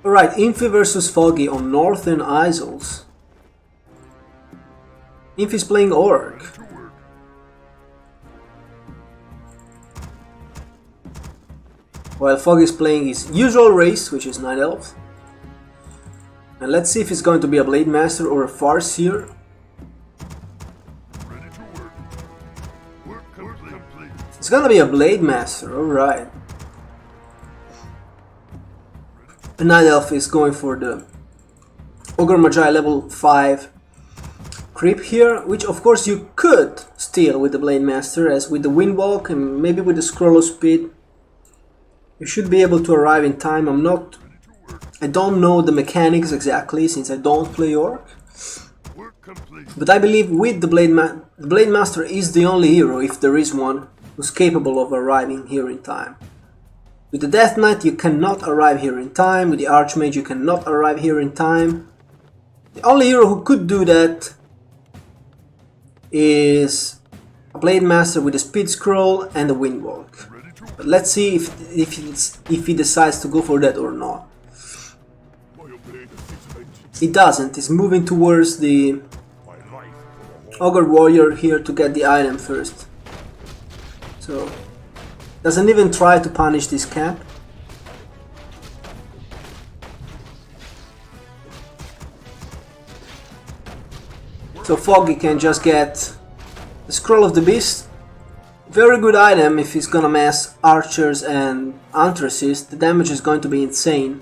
Alright, Infi versus Foggy on Northern Isles. Infi's playing ORC. While Foggy's playing his usual race, which is Night Elf. And let's see if it's going to be a Blade Master or a Farseer. It's gonna be a Blade Master, alright. The Night Elf is going for the Ogre Magi level 5 creep here, which of course you could steal with the Blade Master, as with the Windwalk and maybe with the Scroll of Speed. You should be able to arrive in time. I don't know the mechanics exactly since I don't play Orc. But I believe with the Blade Master is the only hero, if there is one, who's capable of arriving here in time. With the Death Knight you cannot arrive here in time, with the Archmage you cannot arrive here in time. The only hero who could do that is a Blade Master with a Speed Scroll and a Windwalk. But let's see if he decides to go for that or not. He doesn't, he's moving towards the Ogre Warrior here to get the item first. So doesn't even try to punish this camp. So Foggy can just get the Scroll of the Beast. Very good item if he's gonna mass archers and Anthraces. The damage is going to be insane.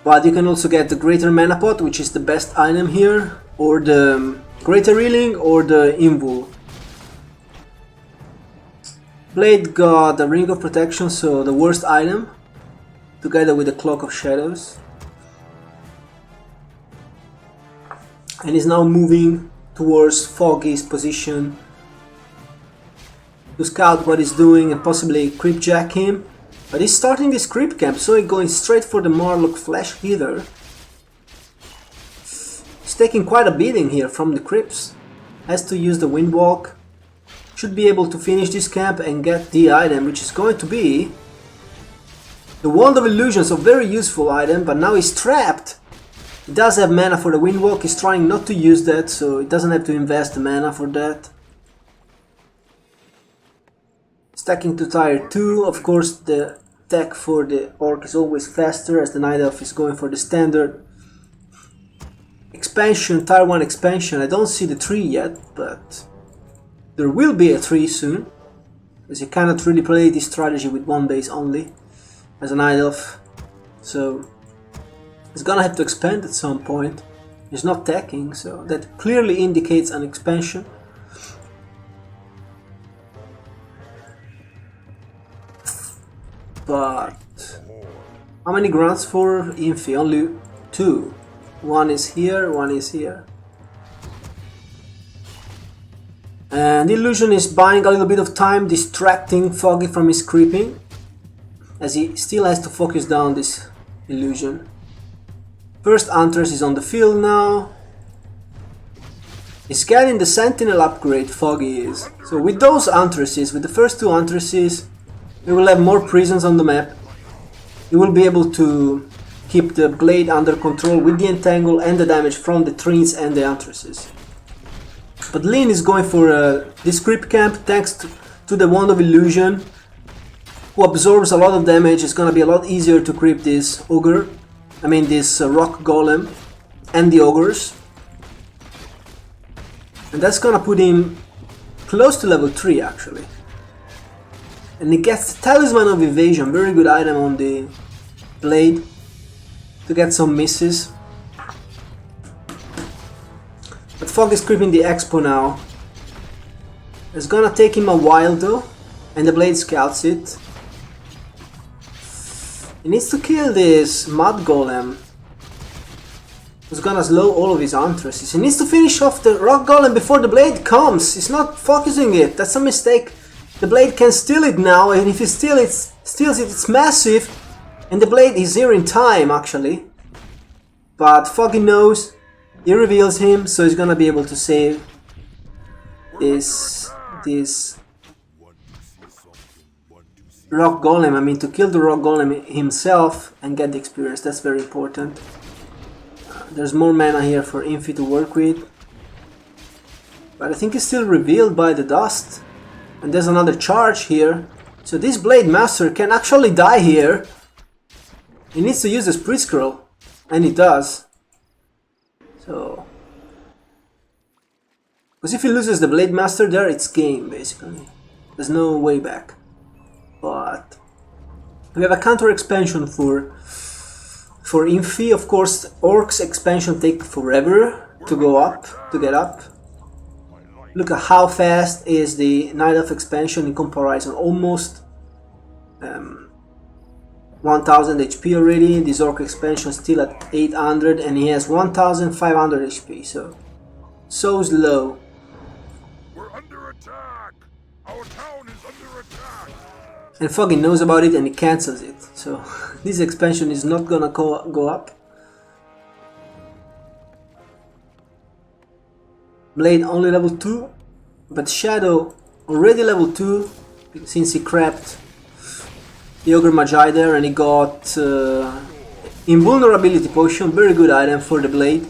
But you can also get the Greater Mana Pot, which is the best item here, or the Greater Healing, or the Invul. Blade got the Ring of Protection, so the worst item, together with the Cloak of Shadows. And is now moving towards Foggy's position to scout what he's doing and possibly creepjack him. But he's starting this creep camp, so he's going straight for the Marlock Flesh Eater. He's taking quite a beating here from the creeps. Has to use the Windwalk. Should be able to finish this camp and get the item, which is going to be the Wand of Illusions, a very useful item, but now he's trapped. He does have mana for the Windwalk, he's trying not to use that, so he doesn't have to invest the mana for that. Stacking to tier 2, of course the attack for the Orc is always faster, as the Night Elf is going for the standard expansion, tier 1 expansion. I don't see the 3 yet, but there will be a 3 soon, as you cannot really play this strategy with one base only as a Night Elf, so it's gonna have to expand at some point. He's not attacking, so that clearly indicates an expansion. But how many grants for Infi? Only 2. One is here, one is here. And the illusion is buying a little bit of time, distracting Foggy from his creeping, as he still has to focus down this illusion. First Huntress is on the field now. He's getting the Sentinel upgrade, Foggy is. So with those Huntresses, with the first 2 Huntresses, we will have more prisons on the map. You will be able to keep the blade under control with the entangle and the damage from the trees and the Huntresses. But Lin is going for this creep camp thanks to the Wand of Illusion, who absorbs a lot of damage. It's gonna be a lot easier to creep this ogre, this rock golem and the ogres. And that's gonna put him close to level 3 actually. And he gets the Talisman of Evasion, very good item on the blade to get some misses. But Fog is creeping the Expo now. It's gonna take him a while though, and the blade scouts it. He needs to kill this Mud Golem, who's gonna slow all of his Huntresses. He needs to finish off the Rock Golem before the blade comes. He's not focusing it, that's a mistake. The blade can steal it now, and if he steals it, it's massive. And the blade is here in time actually. But Foggy knows, he reveals him, so he's gonna be able to save this rock golem, I mean to kill the rock golem himself and get the experience. That's very important. There's more mana here for Infi to work with. But I think it's still revealed by the dust. And there's another charge here. So this Blade Master can actually die here. He needs to use the Spirit Scroll. And he does. So... because if he loses the Blade Master there, it's game basically. There's no way back. But... we have a counter expansion for Infi. Of course, Orcs expansion take forever to go up, to get up. Look at how fast is the Night Elf expansion in comparison. Almost 1000 HP already. This Orc expansion still at 800 and he has 1500 HP. So slow. We're under attack. Our town is under attack. And Foggy knows about it and he cancels it. So this expansion is not gonna go up. Blade only level 2, but Shadow already level 2 since he crapped the Ogre Magi there and he got Invulnerability Potion, very good item for the Blade.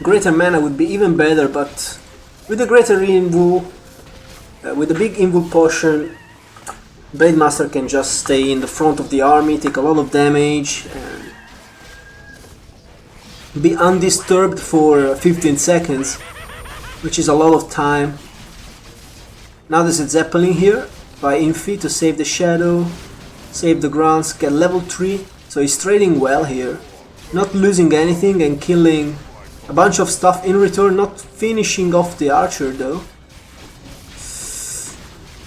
Greater mana would be even better, but with the Greater Invul, with the big Invul Potion, Blade Master can just stay in the front of the army, take a lot of damage and be undisturbed for 15 seconds, which is a lot of time. Now there's a Zeppelin here by Infi to save the Shadow, save the Grunts, get level 3, so he's trading well here, not losing anything and killing a bunch of stuff in return, not finishing off the Archer though.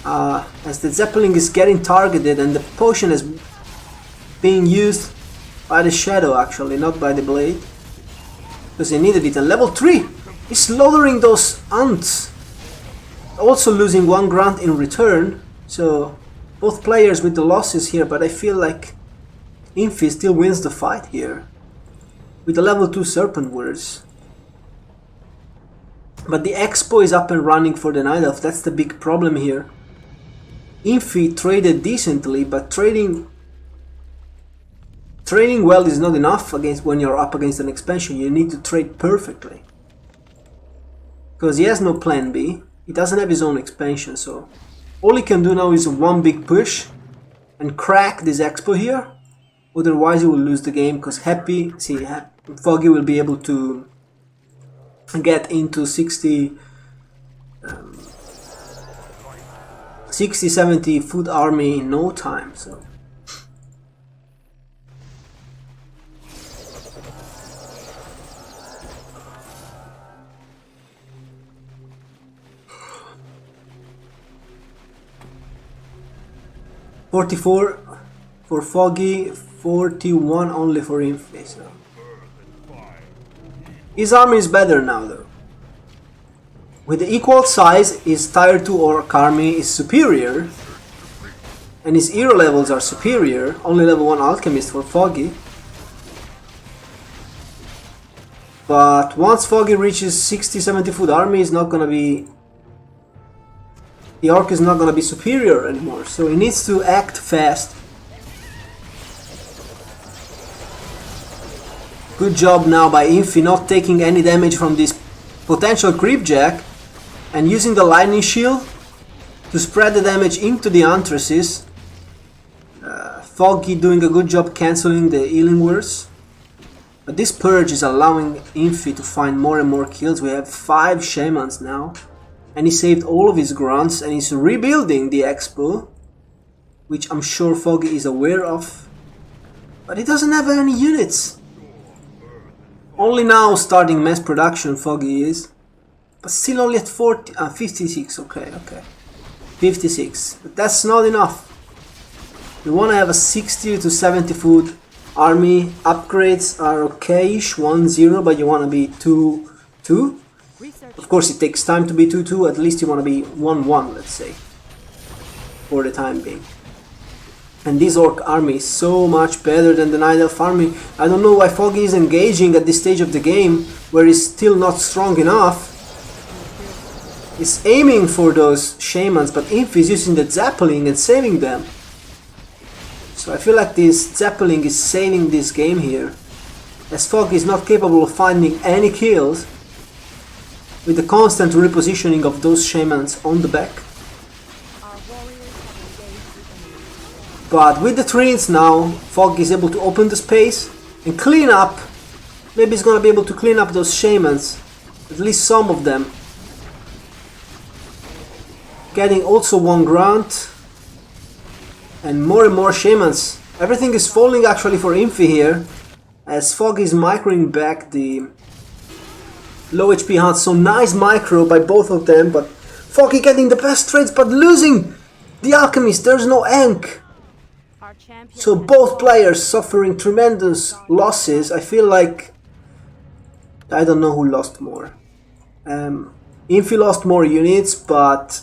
As the Zeppelin is getting targeted and the potion is being used by the Shadow actually, not by the Blade. Because he needed it. And level 3 is slaughtering those ants. Also losing one grunt in return. So both players with the losses here, but I feel like Infi still wins the fight here. With the level 2 Serpent Words. But the Expo is up and running for the Night Elf. That's the big problem here. Infi traded decently, but trading well is not enough against when you're up against an expansion. You need to trade perfectly. Because he has no plan B. He doesn't have his own expansion, so all he can do now is one big push and crack this Expo here. Otherwise he will lose the game, because Foggy will be able to get into 60-70 foot army in no time. So $44 for Foggy, 41 only for Infi. So his army is better now though. With the equal size, his tier 2 Orc army is superior. And his hero levels are superior. Only level 1 Alchemist for Foggy. But once Foggy reaches 60-70 foot army, he's not gonna be... the Orc is not gonna be superior anymore, so he needs to act fast. Good job now by Infi not taking any damage from this potential Creepjack and using the Lightning Shield to spread the damage into the Anthracis. Foggy doing a good job cancelling the Healing Words. But this Purge is allowing Infi to find more and more kills. We have 5 Shamans now. And he saved all of his grunts and he's rebuilding the Expo, which I'm sure Foggy is aware of. But he doesn't have any units. Only now starting mass production Foggy is. But still only at 56, okay. 56, but that's not enough. You want to have a 60-70 foot army. Upgrades are okay-ish, 1-0, but you want to be 2-2. Of course, it takes time to be 2-2, at least you want to be 1-1, let's say, for the time being. And this Orc army is so much better than the Night Elf army. I don't know why Foggy is engaging at this stage of the game, where he's still not strong enough. is aiming for those shamans, but Infi is using the Zeppelin and saving them. So I feel like this Zeppelin is saving this game here, as Foggy is not capable of finding any kills with the constant repositioning of those shamans on the back. But with the trees now, Foggy is able to open the space and clean up. Maybe he's gonna be able to clean up those shamans, at least some of them. Getting also one grunt and more shamans. Everything is falling actually for Infi here, as Foggy is microing back the low HP hunt. So nice micro by both of them, but Foggy getting the best trades but losing the alchemist. There's no Enk. So both players suffering tremendous losses. I feel like I don't know who lost more. Infi lost more units, but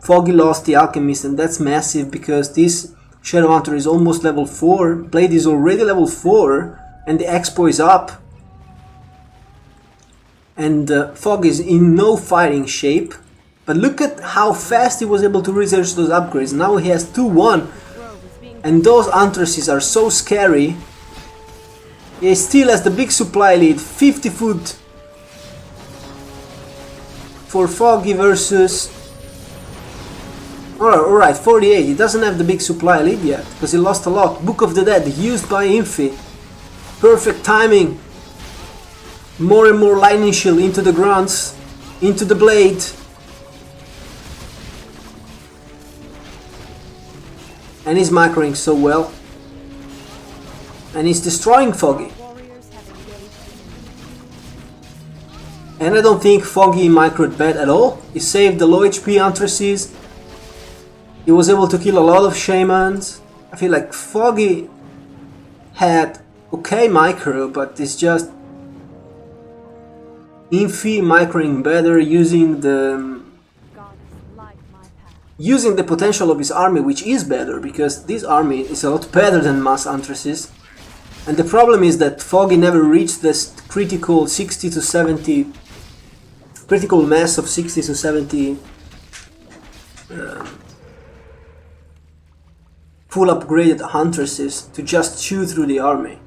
Foggy lost the alchemist, and that's massive because this Shadow Hunter is almost level 4, Blade is already level 4, and the Expo is up. And Foggy is in no fighting shape, but look at how fast he was able to research those upgrades. Now he has 2-1, and those Huntresses are so scary. He still has the big supply lead, 50 food for Foggy versus... Alright, 48. He doesn't have the big supply lead yet, because he lost a lot. Book of the Dead, used by Infi. Perfect timing. More and more lightning shield into the grunts, into the blade. And he's microing so well. And he's destroying Foggy. And I don't think Foggy microed bad at all. He saved the low HP Huntresses. He was able to kill a lot of shamans. I feel like Foggy had okay micro, but it's just Infi microing better, using the potential of his army, which is better, because this army is a lot better than mass Huntresses. And the problem is that Foggy never reached this critical 60 to 70 critical mass of 60 to 70 full upgraded Huntresses to just chew through the army.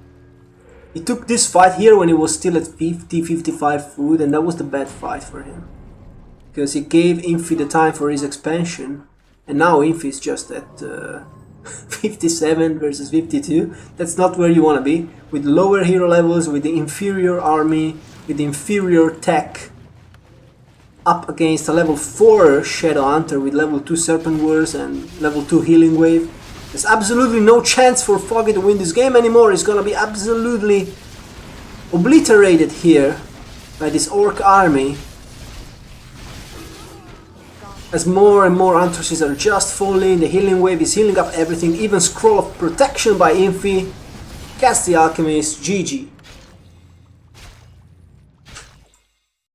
He took this fight here when he was still at 50-55 food, and that was the bad fight for him, because he gave Infi the time for his expansion, and now Infi is just at 57 versus 52. That's not where you want to be, with lower hero levels, with the inferior army, with the inferior tech, up against a level 4 Shadow Hunter with level 2 Serpent Wars and level 2 Healing Wave. There's absolutely no chance for Foggy to win this game anymore. He's gonna be absolutely obliterated here by this Orc army, as more and more Huntresses are just falling. The Healing Wave is healing up everything, even Scroll of Protection by Infi. Cast the Alchemist, GG.